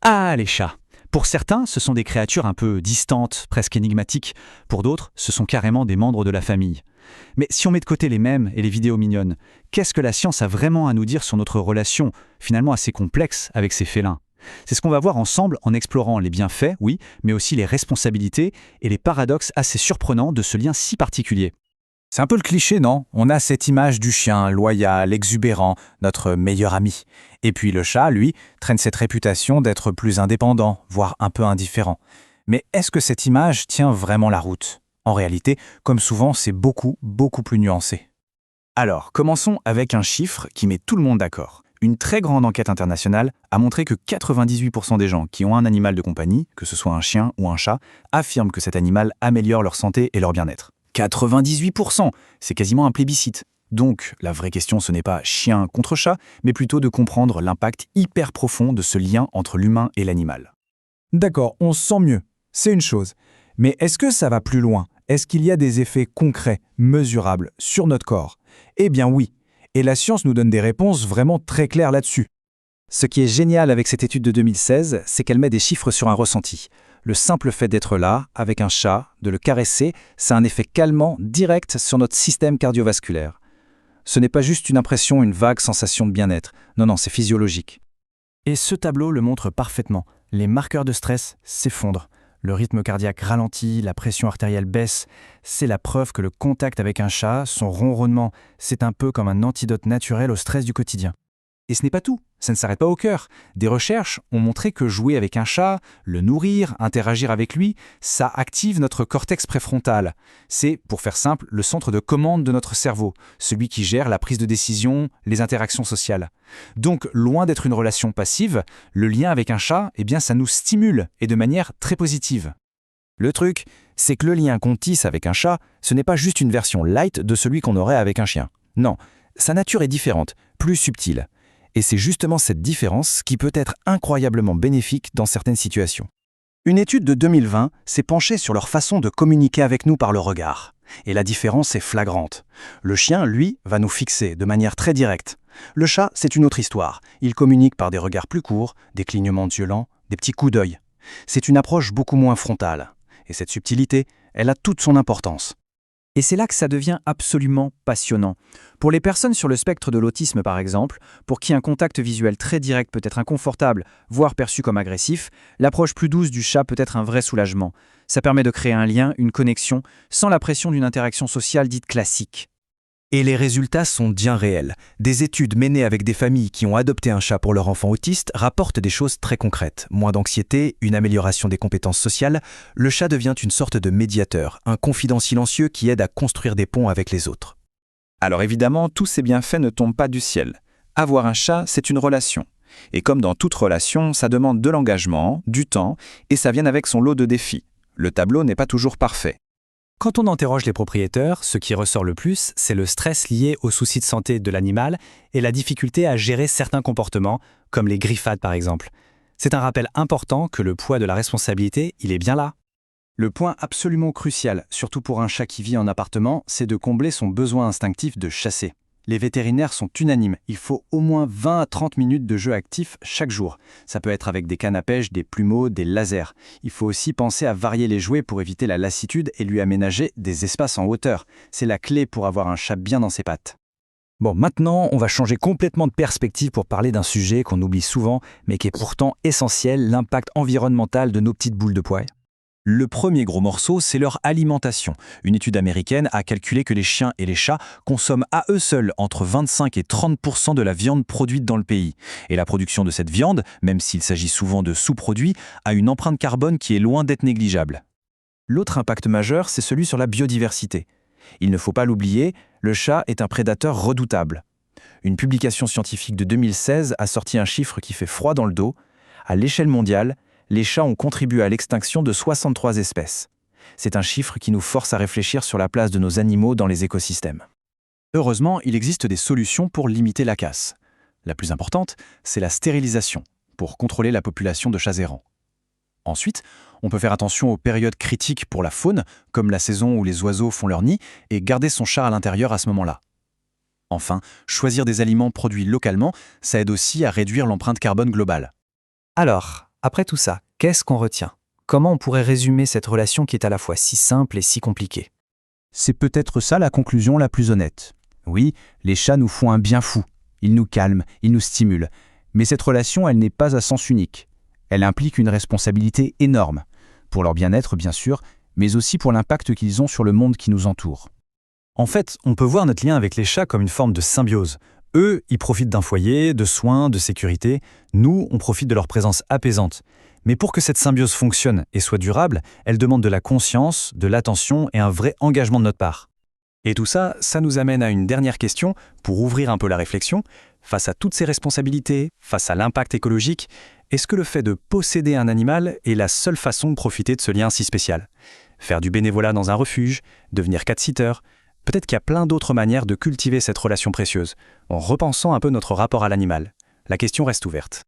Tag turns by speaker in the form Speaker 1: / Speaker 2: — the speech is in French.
Speaker 1: Ah, les chats! Pour certains, ce sont des créatures un peu distantes, presque énigmatiques. Pour d'autres, ce sont carrément des membres de la famille. Mais si on met de côté les mèmes et les vidéos mignonnes, qu'est-ce que la science a vraiment à nous dire sur notre relation, finalement assez complexe, avec ces félins? C'est ce qu'on va voir ensemble en explorant les bienfaits, oui, mais aussi les responsabilités et les paradoxes assez surprenants de ce lien si particulier.
Speaker 2: C'est un peu le cliché, non? On a cette image du chien, loyal, exubérant, notre meilleur ami. Et puis le chat, lui, traîne cette réputation d'être plus indépendant, voire un peu indifférent. Mais est-ce que cette image tient vraiment la route? En réalité, comme souvent, c'est beaucoup plus nuancé. Alors, commençons avec un chiffre qui met tout le monde d'accord. Une très grande enquête internationale a montré que 98% des gens qui ont un animal de compagnie, que ce soit un chien ou un chat, affirment que cet animal améliore leur santé et leur bien-être. 98%, c'est quasiment un plébiscite. Donc, la vraie question, ce n'est pas chien contre chat, mais plutôt de comprendre l'impact hyper profond de ce lien entre l'humain et l'animal. D'accord, on se sent mieux, c'est une chose. Mais est-ce que ça va plus loin? Est-ce qu'il y a des effets concrets, mesurables, sur notre corps? Eh bien oui, et la science nous donne des réponses vraiment très claires là-dessus. Ce qui est génial avec cette étude de 2016, c'est qu'elle met des chiffres sur un ressenti. Le simple fait d'être là, avec un chat, de le caresser, ça a un effet calmant direct sur notre système cardiovasculaire. Ce n'est pas juste une impression, une vague sensation de bien-être. Non, c'est physiologique.
Speaker 3: Et ce tableau le montre parfaitement. Les marqueurs de stress s'effondrent. Le rythme cardiaque ralentit, la pression artérielle baisse. C'est la preuve que le contact avec un chat, son ronronnement, c'est un peu comme un antidote naturel au stress du quotidien. Et ce n'est pas tout, ça ne s'arrête pas au cœur. Des recherches ont montré que jouer avec un chat, le nourrir, interagir avec lui, ça active notre cortex préfrontal. C'est, pour faire simple, le centre de commande de notre cerveau, celui qui gère la prise de décision, les interactions sociales. Donc, loin d'être une relation passive, le lien avec un chat, ça nous stimule, et de manière très positive. Le truc, c'est que le lien qu'on tisse avec un chat, ce n'est pas juste une version light de celui qu'on aurait avec un chien. Non, sa nature est différente, plus subtile. Et c'est justement cette différence qui peut être incroyablement bénéfique dans certaines situations. Une étude de 2020 s'est penchée sur leur façon de communiquer avec nous par le regard. Et la différence est flagrante. Le chien, lui, va nous fixer de manière très directe. Le chat, c'est une autre histoire. Il communique par des regards plus courts, des clignements violents, des petits coups d'œil. C'est une approche beaucoup moins frontale. Et cette subtilité, elle a toute son importance.
Speaker 1: Et c'est là que ça devient absolument passionnant. Pour les personnes sur le spectre de l'autisme par exemple, pour qui un contact visuel très direct peut être inconfortable, voire perçu comme agressif, l'approche plus douce du chat peut être un vrai soulagement. Ça permet de créer un lien, une connexion, sans la pression d'une interaction sociale dite classique.
Speaker 2: Et les résultats sont bien réels. Des études menées avec des familles qui ont adopté un chat pour leur enfant autiste rapportent des choses très concrètes. Moins d'anxiété, une amélioration des compétences sociales. Le chat devient une sorte de médiateur, un confident silencieux qui aide à construire des ponts avec les autres.
Speaker 4: Alors évidemment, tous ces bienfaits ne tombent pas du ciel. Avoir un chat, c'est une relation. Et comme dans toute relation, ça demande de l'engagement, du temps, et ça vient avec son lot de défis. Le tableau n'est pas toujours parfait.
Speaker 3: Quand on interroge les propriétaires, ce qui ressort le plus, c'est le stress lié aux soucis de santé de l'animal et la difficulté à gérer certains comportements, comme les griffades par exemple. C'est un rappel important que le poids de la responsabilité, il est bien là.
Speaker 1: Le point absolument crucial, surtout pour un chat qui vit en appartement, c'est de combler son besoin instinctif de chasser. Les vétérinaires sont unanimes, il faut au moins 20 à 30 minutes de jeu actif chaque jour. Ça peut être avec des cannes à pêche, des plumeaux, des lasers. Il faut aussi penser à varier les jouets pour éviter la lassitude et lui aménager des espaces en hauteur. C'est la clé pour avoir un chat bien dans ses pattes.
Speaker 2: Bon, maintenant, on va changer complètement de perspective pour parler d'un sujet qu'on oublie souvent, mais qui est pourtant essentiel, l'impact environnemental de nos petites boules de poils. Le premier gros morceau, c'est leur alimentation. Une étude américaine a calculé que les chiens et les chats consomment à eux seuls entre 25 et 30% de la viande produite dans le pays. Et la production de cette viande, même s'il s'agit souvent de sous-produits, a une empreinte carbone qui est loin d'être négligeable. L'autre impact majeur, c'est celui sur la biodiversité. Il ne faut pas l'oublier, le chat est un prédateur redoutable. Une publication scientifique de 2016 a sorti un chiffre qui fait froid dans le dos. À l'échelle mondiale, les chats ont contribué à l'extinction de 63 espèces. C'est un chiffre qui nous force à réfléchir sur la place de nos animaux dans les écosystèmes. Heureusement, il existe des solutions pour limiter la casse. La plus importante, c'est la stérilisation, pour contrôler la population de chats errants. Ensuite, on peut faire attention aux périodes critiques pour la faune, comme la saison où les oiseaux font leur nid, et garder son chat à l'intérieur à ce moment-là. Enfin, choisir des aliments produits localement, ça aide aussi à réduire l'empreinte carbone globale.
Speaker 3: Alors, Après tout ça, qu'est-ce qu'on retient? Comment on pourrait résumer cette relation qui est à la fois si simple et si compliquée?
Speaker 2: C'est peut-être ça la conclusion la plus honnête. Oui, les chats nous font un bien fou. Ils nous calment, ils nous stimulent. Mais cette relation, elle n'est pas à sens unique. Elle implique une responsabilité énorme. Pour leur bien-être, bien sûr, mais aussi pour l'impact qu'ils ont sur le monde qui nous entoure.
Speaker 1: En fait, on peut voir notre lien avec les chats comme une forme de symbiose. Eux, ils profitent d'un foyer, de soins, de sécurité. Nous, on profite de leur présence apaisante. Mais pour que cette symbiose fonctionne et soit durable, elle demande de la conscience, de l'attention et un vrai engagement de notre part. Et tout ça, ça nous amène à une dernière question pour ouvrir un peu la réflexion. Face à toutes ces responsabilités, face à l'impact écologique, est-ce que le fait de posséder un animal est la seule façon de profiter de ce lien si spécial? Faire du bénévolat dans un refuge, devenir cat-sitter, peut-être qu'il y a plein d'autres manières de cultiver cette relation précieuse, en repensant un peu notre rapport à l'animal. La question reste ouverte.